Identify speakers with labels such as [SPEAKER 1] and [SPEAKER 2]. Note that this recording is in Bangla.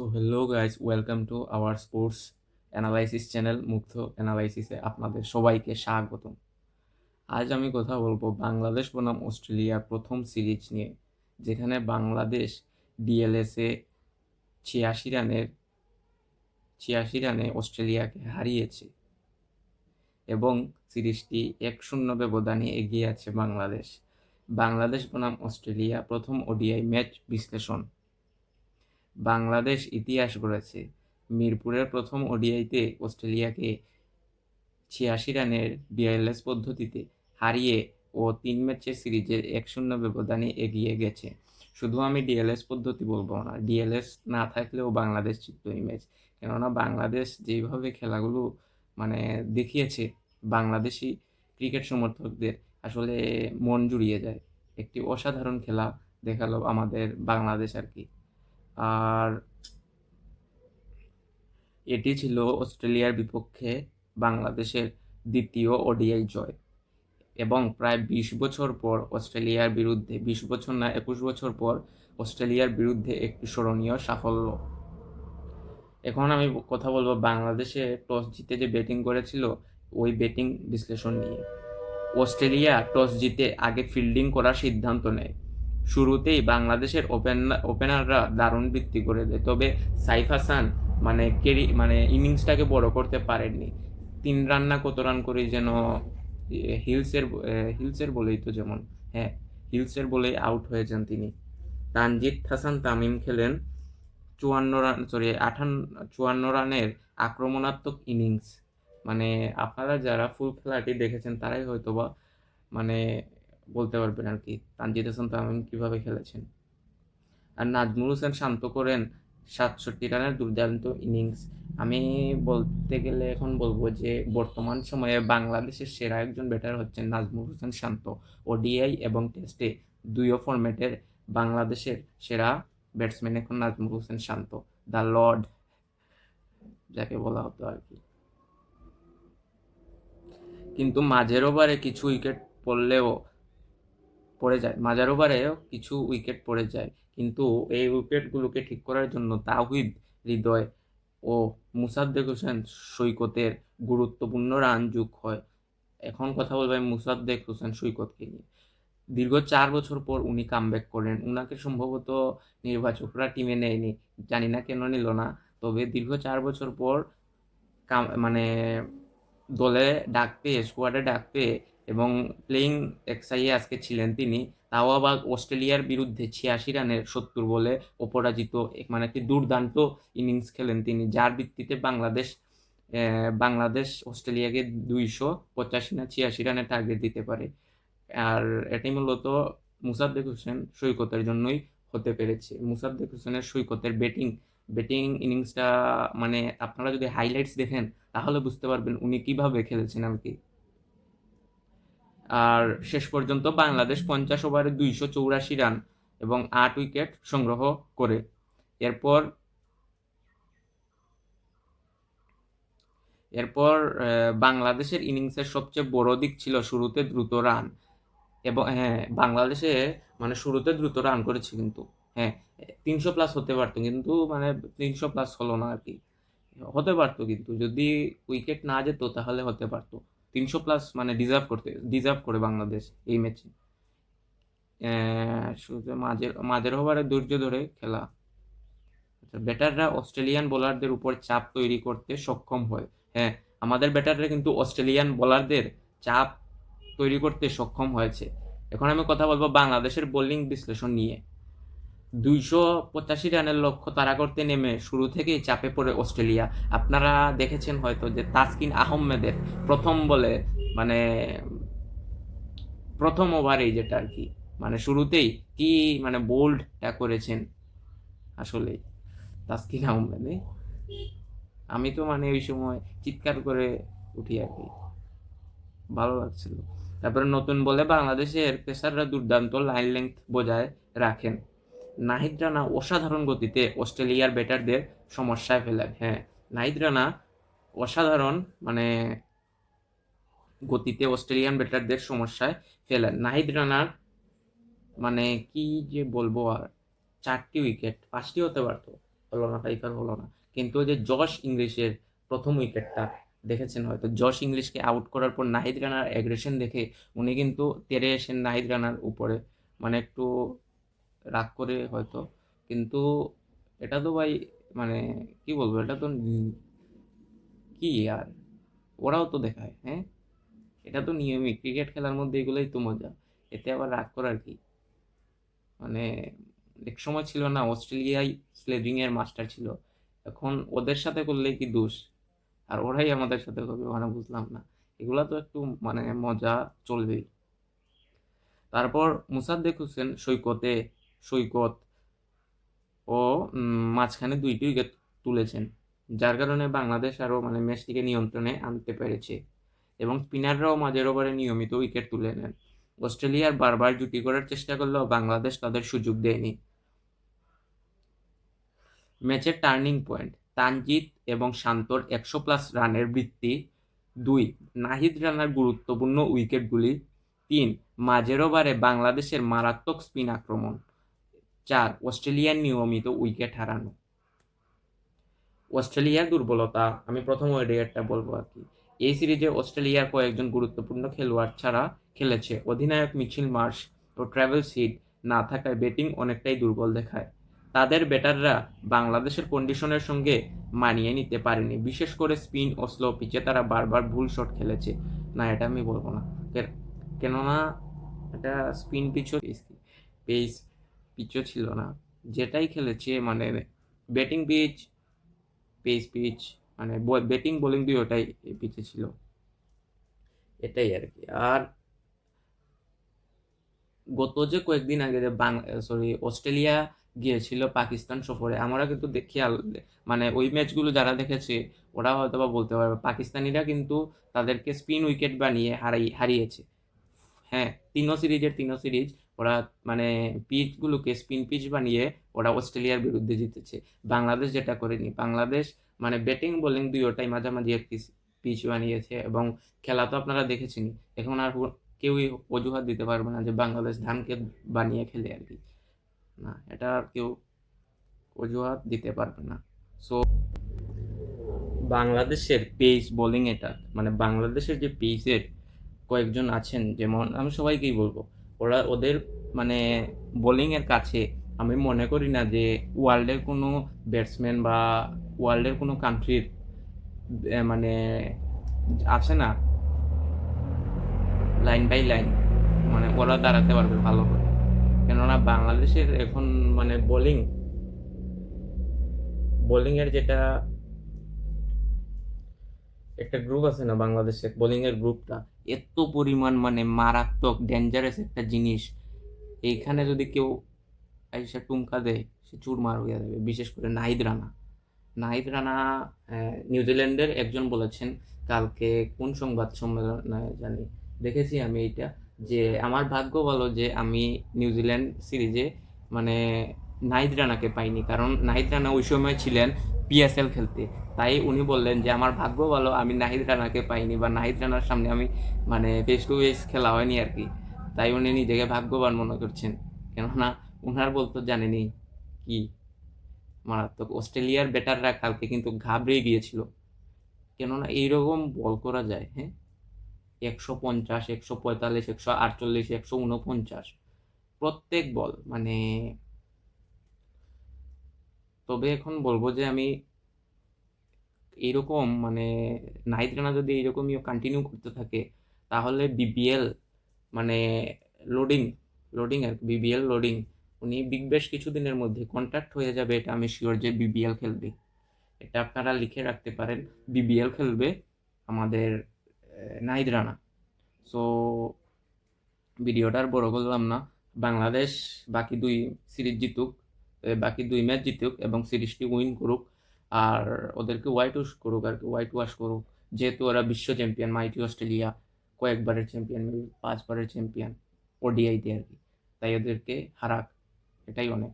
[SPEAKER 1] So hello guys, welcome to our sports analysis channel মুগ্ধ অ্যানালাইসিসে আপনাদের সবাইকে স্বাগতম। আজ আমি কথা বলবো বাংলাদেশ বনাম অস্ট্রেলিয়ার প্রথম সিরিজ নিয়ে, যেখানে বাংলাদেশ ডিএলএসে 86 রানের 86 রানে অস্ট্রেলিয়াকে হারিয়েছে এবং সিরিজটি 1-0 ব্যবধানে এগিয়ে আছে বাংলাদেশ। বাংলাদেশ বনাম অস্ট্রেলিয়া প্রথম ওডিআই ম্যাচ বিশ্লেষণ। বাংলাদেশ ইতিহাস গড়েছে। মিরপুরের প্রথম ওডিআইতে অস্ট্রেলিয়াকে 86 রানের ডিএলএস পদ্ধতিতে হারিয়ে ও 3 ম্যাচের সিরিজে 1-0 ব্যবধানে এগিয়ে গেছে। শুধু আমি ডিএলএস পদ্ধতি বলবো না, ডিএলএস না থাকলেও বাংলাদেশ জিতত এই ম্যাচ। কেননা বাংলাদেশ যেইভাবে খেলাগুলো দেখিয়েছে, বাংলাদেশি ক্রিকেট সমর্থকদের আসলে মন জুড়িয়ে যায়। একটি অসাধারণ খেলা দেখালো আমাদের বাংলাদেশ আর কি। আর এটি ছিল অস্ট্রেলিয়ার বিপক্ষে বাংলাদেশের দ্বিতীয় ওডিআই জয় এবং প্রায় 20 বছর পর অস্ট্রেলিয়ার বিরুদ্ধে, 20 বছর না 21 বছর পর অস্ট্রেলিয়ার বিরুদ্ধে একটি স্মরণীয় সাফল্য। এখন আমি কথা বলবো বাংলাদেশে টস জিতে যে ব্যাটিং করেছিল ওই ব্যাটিং বিশ্লেষণ নিয়ে। অস্ট্রেলিয়া টস জিতে আগে ফিল্ডিং করার সিদ্ধান্ত নেয়। শুরুতেই বাংলাদেশের ওপেনাররা দারুণ বৃত্তি করে দেয়, তবে সাইফ হাসান ইনিংসটাকে বড় করতে পারেননি। 3 রান না কত রান করে যেন হিলসের বলেই তো যেমন হ্যাঁ হিলসের বলেই আউট হয়েছেন তিনি। তানজিদ হাসান তামিম খেলেন 54 রানের আক্রমণাত্মক ইনিংস। আপনারা যারা ফুল খেলাটি দেখেছেন তারাই হয়তোবা বলতে পারবেন আর কি তানজিদ হাসান তামিম কিভাবে খেলেছেন। আর নাজমুল হোসেন শান্ত করেন 67 রানের দুর্দান্ত ইনিংস। আমি বলতে গেলে এখন বলবো যে বর্তমান সময়ে বাংলাদেশের সেরা একজন ব্যাটার হচ্ছেন নাজমুল হোসেন শান্ত। ওডিআই এবং টেস্টে দুইও ফরম্যাটের বাংলাদেশের সেরা ব্যাটসম্যান এখন নাজমুল হোসেন শান্ত, দ্য লর্ড যাকে বলা হতো আর কি। কিন্তু মাঝের ওভারে কিছু উইকেট কিছু উইকেট পড়ে যায়, কিন্তু এই উইকেটগুলোকে ঠিক করার জন্য তাওহিদ হৃদয় ও মুসাদ্দেক হোসেন সৈকতের গুরুত্বপূর্ণ রান যোগ হয়। এখন কথা বলবো মুসাদ্দেক হোসেন সৈকতকে নিয়ে। দীর্ঘ 4 বছর পর উনি কামব্যাক করেন। উনাকে সম্ভবত নির্বাচকরা টিমে নেয়নি, জানি না কেন নিল না। তবে দীর্ঘ 4 বছর পর দলে ডাক পেয়ে, স্কোয়াডে ডাক পেয়ে এবং প্লেইং এক্সাইয়ে আজকে ছিলেন তিনি। তাও আবার অস্ট্রেলিয়ার বিরুদ্ধে 86 রানের 70 বলে অপরাজিত একটি দুর্দান্ত ইনিংস খেলেন তিনি, যার ভিত্তিতে বাংলাদেশ অস্ট্রেলিয়াকে 285 না 86 রানের টার্গেট দিতে পারে। আর এটাই মূলত মুসাদ্দেক হোসেন সৈকতের জন্যই হতে পেরেছে। মুসাদ্দেক হোসেনের সৈকতের ব্যাটিং ইনিংসটা আপনারা যদি হাইলাইটস দেখেন তাহলে বুঝতে পারবেন উনি কিভাবে খেলেছেন আর কি। আর শেষ পর্যন্ত বাংলাদেশ 50 ওভারে 284 রান এবং 8 উইকেট সংগ্রহ করে। এরপর বাংলাদেশের ইনিংসের সবচেয়ে বড় দিক ছিল শুরুতে দ্রুত রান। এবং বাংলাদেশে শুরুতে দ্রুত রান করেছে, কিন্তু 300+ হতে পারতো, কিন্তু 300+ হলো না আর কি। হতে পারতো, কিন্তু যদি উইকেট না যেত তাহলে হতে পারতো। 300+ ডিজার্ভ করে বাংলাদেশ এই ম্যাচে। শুরুতে মাঝের ওভারে ধৈর্য ধরে খেলা। ব্যাটাররা অস্ট্রেলিয়ান বোলারদের উপর চাপ তৈরি করতে সক্ষম হয়। আমাদের ব্যাটাররা কিন্তু অস্ট্রেলিয়ান বোলারদের চাপ তৈরি করতে সক্ষম হয়েছে। এখন আমি কথা বলবো বাংলাদেশের বোলিং বিশ্লেষণ নিয়ে। 285 রানের লক্ষ্য তাড়া করতে নেমে শুরু থেকেই চাপে পড়ে অস্ট্রেলিয়া। আপনারা দেখেছেন হয়তো যে তাসকিন আহমেদের প্রথম বলে প্রথম ওভারেই যেটা আর কি শুরুতেই কি বোল্ডটা করেছেন আসলে তাসকিন আহমেদ। আমি তো ওই সময় চিৎকার করে উঠি আর কি, ভালো লাগছিল। তারপরে নতুন বলে বাংলাদেশের পেসাররা দুর্দান্ত লাইন লেংথ বজায় রাখেন। নাহিদ রানা অসাধারণ গতিতে অস্ট্রেলিয়ার ব্যাটারদের সমস্যায় ফেলেন। নাহিদ রানা অসাধারণ গতিতে অস্ট্রেলিয়ান ব্যাটারদের সমস্যায় ফেলেন। নাহিদ রানার কি যে বলবো, আর 4টি উইকেট, 5টি হতে পারতো, হলো না, ফাইফার হলো না। কিন্তু ওই যে জশ ইংলিশের প্রথম উইকেটটা দেখেছেন হয়তো, জশ ইংলিশকে আউট করার পর নাহিদ রানার অ্যাগ্রেশন দেখে উনি কিন্তু তেড়ে এসেন নাহিদ রানার উপরে, মানে একটু রাগ করে হয়তো। কিন্তু এটা তো ভাই, মানে কি বলবো, এটা তো কি আর, ওরাও তো দেখায়, হ্যাঁ, এটা তো নিয়মিত ক্রিকেট খেলার মধ্যে, এগুলোই তো মজা, এতে আবার রাগ করার কি। মানে এক সময় ছিল না অস্ট্রেলিয়ায় স্লেজিং এর মাস্টার ছিল, এখন ওদের সাথে করলে কি দোষ, আর ওরাই আমাদের সাথে করবে, মানে বুঝলাম না। এগুলা তো একটু মানে মজা চলবেই। তারপর মুসাদ্দেক হোসেন সৈকত ও মাঝখানে 2টি উইকেট তুলেছেন, যার কারণে বাংলাদেশ আরও মানে ম্যাচটিকে নিয়ন্ত্রণে আনতে পেরেছে এবং স্পিনাররাও মাঝের ওভারে নিয়মিত উইকেট তুলে নেন। অস্ট্রেলিয়ার বারবার জুটি করার চেষ্টা করলেও বাংলাদেশ তাদের সুযোগ দেয়নি। ম্যাচের টার্নিং পয়েন্ট তানজিদ এবং শান্তর 100+ রানের বৃত্তি, 2 নাহিদ রানার গুরুত্বপূর্ণ উইকেটগুলি, 3 মাঝের ওভারে বাংলাদেশের মারাত্মক স্পিন আক্রমণ, 4 অস্ট্রেলিয়ার নিয়মিত উইকেট হারানো। অস্ট্রেলিয়ার দুর্বলতা আমি প্রথম ওডিআইটা বলবো আর কি। এই সিরিজে অস্ট্রেলিয়ার কয়েকজন গুরুত্বপূর্ণ খেলোয়াড় ছাড়া খেলেছে, অধিনায়ক মিচেল মার্শ ও ট্র্যাভেল সিড না থাকায় ব্যাটিং অনেকটাই দুর্বল দেখায়। তাদের ব্যাটাররা বাংলাদেশের কন্ডিশনের সঙ্গে মানিয়ে নিতে পারেনি, বিশেষ করে স্পিন ও স্লো পিচে তারা বারবার ভুল শট খেলেছে। না, এটা আমি বলবো না, কেননা এটা স্পিন পিচও পেস পিচও ছিল না, যেটাই খেলেছে মানে ব্যাটিং পিচ, পেস পিচ, মানে ব্যাটিং বোলিং দুটোটাই এই পিচে ছিল, এটাই আর কি। আর গত যে কয়েকদিন আগে যে অস্ট্রেলিয়া গিয়েছিল পাকিস্তান সফরে, আমরা কিন্তু খেয়াল, মানে ওই ম্যাচগুলো যারা দেখেছে ওরা হয়তো বা বলতে পারবে পাকিস্তানিরা কিন্তু তাদেরকে স্পিন উইকেট বানিয়ে হারিয়েছে। হ্যাঁ, তিনও সিরিজ ওরা মানে পিচগুলোকে স্পিন পিচ বানিয়ে ওরা অস্ট্রেলিয়ার বিরুদ্ধে জিতেছে। বাংলাদেশ যেটা করেনি, বাংলাদেশ মানে ব্যাটিং বোলিং দুইটাই মাঝামাঝি একটি পিচ বানিয়েছে এবং খেলা তো আপনারা দেখেছেনই। এখন আর কেউই অজুহাত দিতে পারবে না যে বাংলাদেশ ধানকে বানিয়ে খেলে আর কি, না, এটা আর কেউ অজুহাত দিতে পারবে না। সো বাংলাদেশের পেস বোলিং এটা, মানে বাংলাদেশের যে পেসের কয়েকজন আছেন, যেমন আমি সবাইকেই বলবো, ওদের মানে বোলিংয়ের কাছে আমি মনে করি না যে ওয়ার্ল্ডের কোনো ব্যাটসম্যান বা ওয়ার্ল্ডের কোনো কান্ট্রির মানে আছে না লাইন বাই লাইন, মানে ওরা দাঁড়াতে পারবে ভালো করে। কেননা বাংলাদেশের এখন মানে বোলিংয়ের যেটা একটা গ্রুপ আছে না, বাংলাদেশের বোলিংয়ের গ্রুপটা এত পরিমাণ মানে মারাত্মক ডেঞ্জারাস একটা জিনিস, এইখানে যদি কেউ আইসা টুমকা দেয় সে চুরমার হয়ে যাবে, বিশেষ করে নাহিদ রানা নিউজিল্যান্ডের একজন বলেছেন কালকে, কোন সংবাদ সম্মেলনে জানি দেখেছি আমি এইটা, যে আমার ভাগ্য ভালো যে আমি নিউজিল্যান্ড সিরিজে মানে নাহিদ রানাকে পাইনি, কারণ নাহিদ রানা ওই সময় ছিলেন পিএসএল খেলতে। তাই উনি বললেন যে আমার ভাগ্য ভালো আমি নাহিদ রানাকে পাইনি, বা নাহিদ রানার সামনে আমি মানে ফেস টু ফেস খেলা হয়নি আর কি। তাই উনি নিজেকে ভাগ্যবান মনে করছেন, কেননা উনার বলতো জানেনি কি মারাত্মক। অস্ট্রেলিয়ার ব্যাটাররা কালকে কিন্তু ঘাবড়ে গিয়েছিল, কেননা এইরকম বল করা যায়, হ্যাঁ, 150, 145, 148, 149 প্রত্যেক বল, মানে তবে এখন বলবো যে আমি এইরকম মানে নাহিদ রানা যদি এইরকমই কন্টিনিউ করতে থাকে তাহলে বিপিএল মানে লোডিং লোডিং আর বিবিএল লোডিং, উনি বেশ কিছুদিনের মধ্যে কন্ট্রাক্ট হয়ে যাবে, এটা আমি শিওর যে বিবিএল খেলবে। এটা আপনারা লিখে রাখতে পারেন, বিবিএল খেলবে আমাদের নাহিদ রানা। সো ভিডিওটা আর বড় করলাম না, বাংলাদেশ বাকি 2 সিরিজ জিতুক, বাকি 2 ম্যাচ জিতুক এবং সিরিজটি উইন করুক, আর ওদেরকে হোয়াইট ওয়াশ করুক আর কি, হোয়াইট ওয়াশ করুক, যেহেতু ওরা বিশ্ব চ্যাম্পিয়ন, মাইটি অস্ট্রেলিয়া কয়েকবারের চ্যাম্পিয়ন, 5বারের চ্যাম্পিয়ন ওডিআইতে আর কি, তাই ওদেরকে হারাক, এটাই অনেক।